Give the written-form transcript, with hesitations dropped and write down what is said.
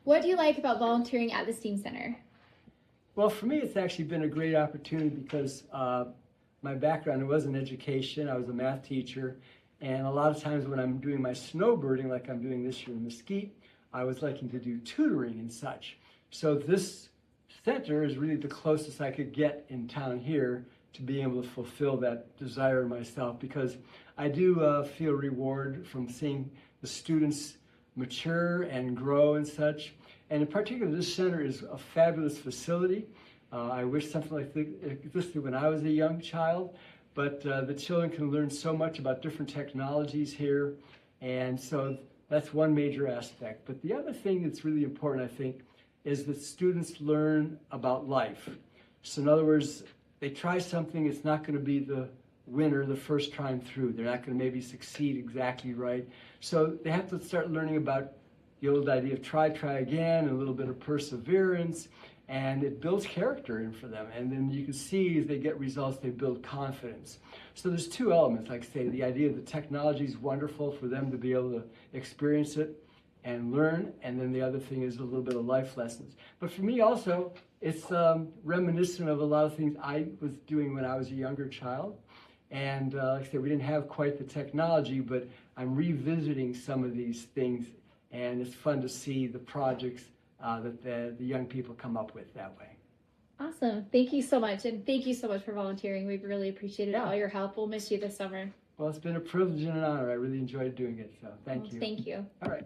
What do you like about volunteering at the STEAM Center? Well, for me, it's actually been a great opportunity because my background was in education. I was a math teacher, and a lot of times when I'm doing my snowbirding, like I'm doing this year in Mesquite, I was liking to do tutoring and such. So this center is really the closest I could get in town here to being able to fulfill that desire in myself, because I do feel reward from seeing the students mature and grow and such. And in particular, this center is a fabulous facility. I wish something like this existed when I was a young child, but the children can learn so much about different technologies here, and so that's one major aspect. But the other thing that's really important, I think, is that students learn about life. So in other words, they try something, it's not going to be the winner the first time through. They're not going to maybe succeed exactly right. So they have to start learning about the old idea of try again, and a little bit of perseverance, and it builds character in for them. And then you can see as they get results, they build confidence. So there's two elements, like I say, the idea that technology is wonderful for them to be able to experience it and learn, and then the other thing is a little bit of life lessons. But for me also, it's reminiscent of a lot of things I was doing when I was a younger child. And like I said, we didn't have quite the technology, but I'm revisiting some of these things, and it's fun to see the projects that the young people come up with that way. Awesome. Thank you so much. And thank you so much for volunteering. We've really appreciated all your help. We'll miss you this summer. Well, it's been a privilege and an honor. I really enjoyed doing it, so thank you. Thank you. All right.